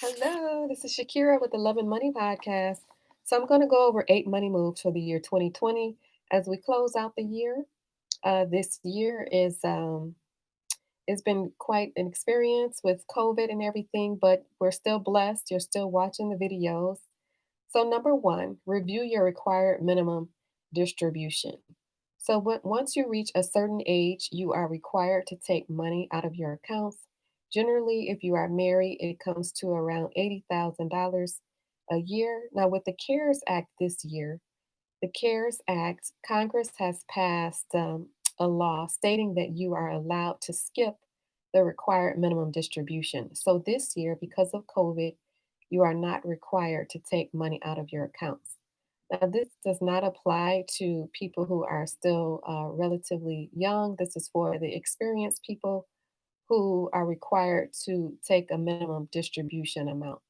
Hello, this is Shakira with the Love and Money Podcast. So I'm going to go over 8 money moves for the year 2020 as we close out the year. This year is it's been quite an experience with COVID and everything, but we're still blessed. You're still watching the videos. So number one, review your required minimum distribution. So once you reach a certain age, you are required to take money out of your accounts. Generally, if you are married, it comes to around $80,000 a year. Now, with the CARES Act this year, the CARES Act, Congress has passed a law stating that you are allowed to skip the required minimum distribution. So this year, because of COVID, you are not required to take money out of your accounts. Now, this does not apply to people who are still relatively young. This is for the experienced people who are required to take a minimum distribution amount.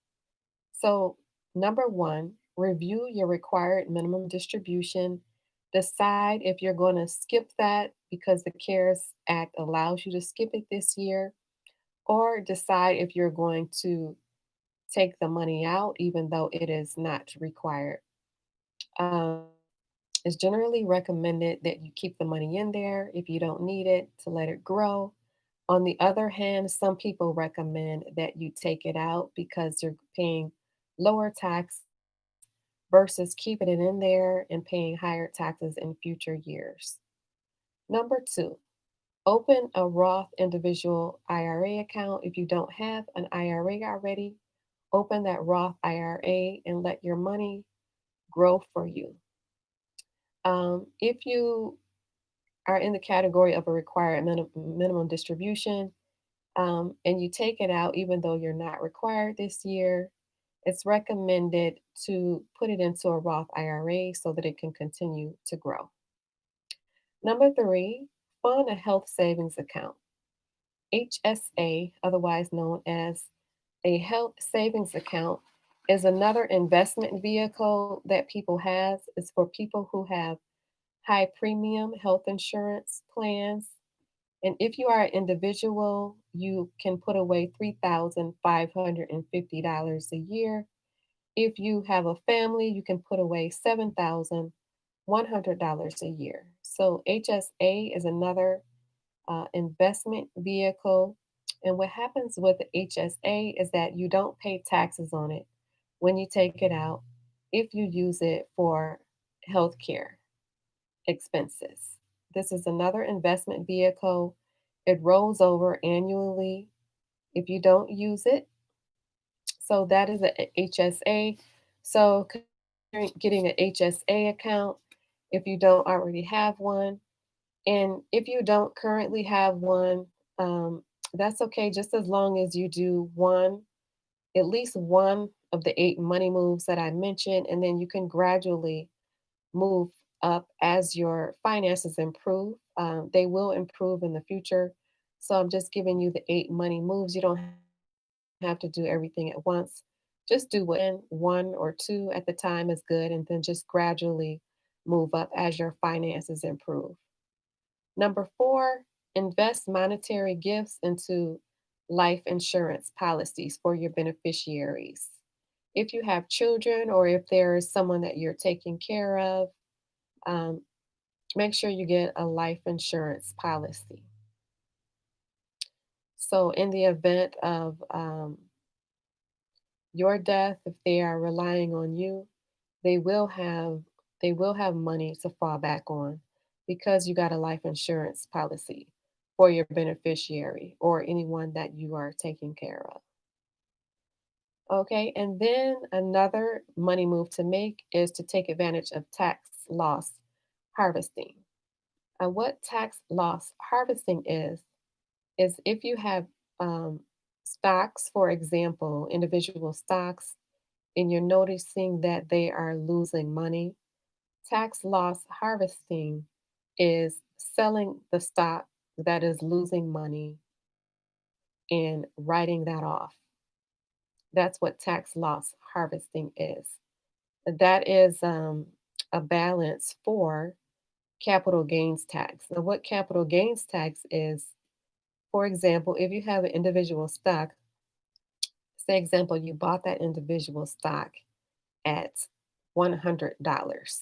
So, number one, review your required minimum distribution. Decide if you're going to skip that because the CARES Act allows you to skip it this year, or decide if you're going to take the money out even though it is not required. Um, it's generally recommended that you keep the money in there if you don't need it to let it grow. On the other hand, some people recommend that you take it out because you're paying lower tax versus keeping it in there and paying higher taxes in future years. Number two, open a Roth individual IRA account. If you don't have an IRA already, open that Roth IRA and let your money grow for you. If you are in the category of a required minimum distribution, and you take it out even though you're not required this year, it's recommended to put it into a Roth IRA so that it can continue to grow. Number three, fund a health savings account. HSA, otherwise known as a health savings account, is another investment vehicle that people have. It's for people who have high premium health insurance plans. And if you are an individual, you can put away $3,550 a year. If you have a family, you can put away $7,100 a year. So HSA is another investment vehicle. And what happens with the HSA is that you don't pay taxes on it when you take it out if you use it for healthcare expenses. This is another investment vehicle. It rolls over annually if you don't use it. So that is a HSA. So considering getting an HSA account if you don't already have one. And if you don't currently have one, that's okay, just as long as you do at least one of the 8 money moves that I mentioned, and then you can gradually move up as your finances improve. They will improve in the future. So I'm just giving you the 8 money moves. You don't have to do everything at once. Just do one or two at the time is good, and then just gradually move up as your finances improve. Number four, invest monetary gifts into life insurance policies for your beneficiaries. If you have children or if there is someone that you're taking care of, um, make sure you get a life insurance policy. So, in the event of your death, if they are relying on you, they will have they will have money to fall back on because you got a life insurance policy for your beneficiary or anyone that you are taking care of. Okay, and then another money move to make is to take advantage of tax loss harvesting. And what tax loss harvesting is if you have stocks, for example, individual stocks, and you're noticing that they are losing money, tax loss harvesting is selling the stock that is losing money and writing that off. That's what tax loss harvesting is. That is a balance for capital gains tax. Now, what capital gains tax is, for example, if you have an individual stock, Say, example, you bought that individual stock at $100,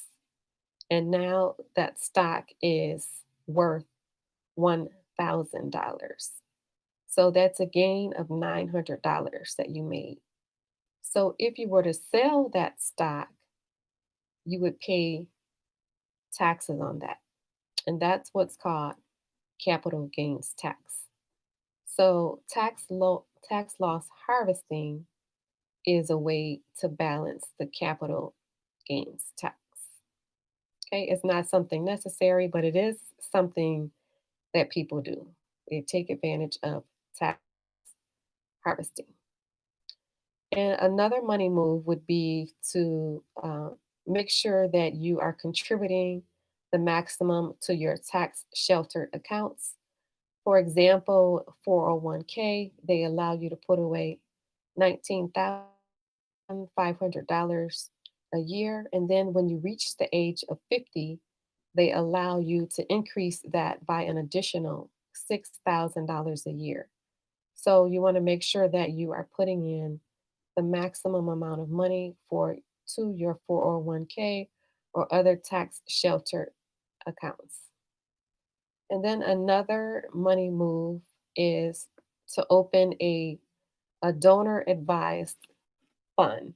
and now that stock is worth $1,000. So that's a gain of $900 that you made. So if you were to sell that stock, you would pay taxes on that. And that's what's called capital gains tax. So tax loss harvesting is a way to balance the capital gains tax. Okay, it's not something necessary, but it is something that people do. They take advantage of tax harvesting. And another money move would be to make sure that you are contributing the maximum to your tax sheltered accounts. For example, 401k, they allow you to put away $19,500 a year. And then when you reach the age of 50, they allow you to increase that by an additional $6,000 a year. So you want to make sure that you are putting in the maximum amount of money for to your 401k or other tax sheltered accounts. And then another money move is to open a donor advised fund.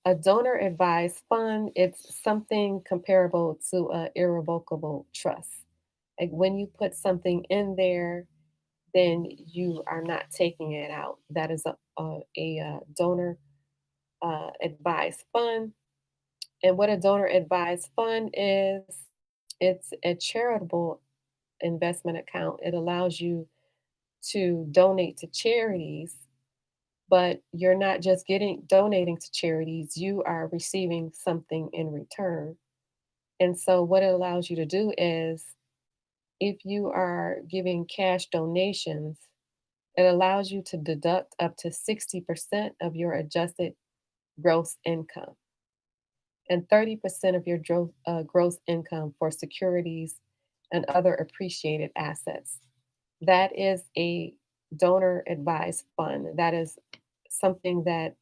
A donor advised fund, it's something comparable to an irrevocable trust. Like when you put something in there, then you are not taking it out. That is a donor advised fund. And what a donor advised fund is, it's a charitable investment account. It allows you to donate to charities, but you're not just getting donating to charities, you are receiving something in return. And so what it allows you to do is if you are giving cash donations, it allows you to deduct up to 60% of your adjusted gross income and 30% of your gross income for securities and other appreciated assets. That is a donor advised fund. That is something that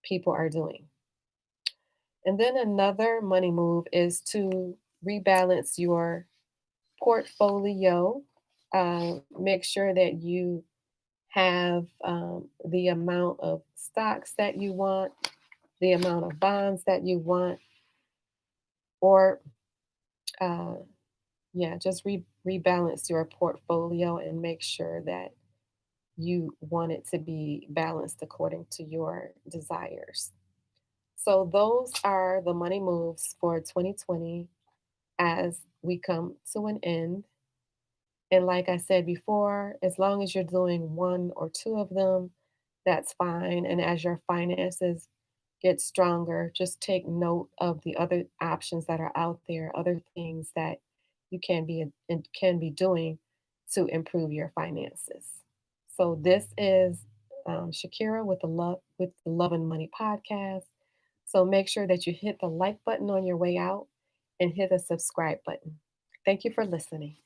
people are doing. And then another money move is to rebalance your portfolio. Make sure that you have the amount of stocks that you want, the amount of bonds that you want, or uh, yeah, just rebalance your portfolio and make sure that you want it to be balanced according to your desires. So, those are the money moves for 2020 as we come to an end. And like I said before, as long as you're doing one or two of them, that's fine. And as your finances get stronger, just take note of the other options that are out there, other things that you can be doing to improve your finances. So this is Shakira with the Love and Money podcast. So make sure that you hit the like button on your way out and hit the subscribe button. Thank you for listening.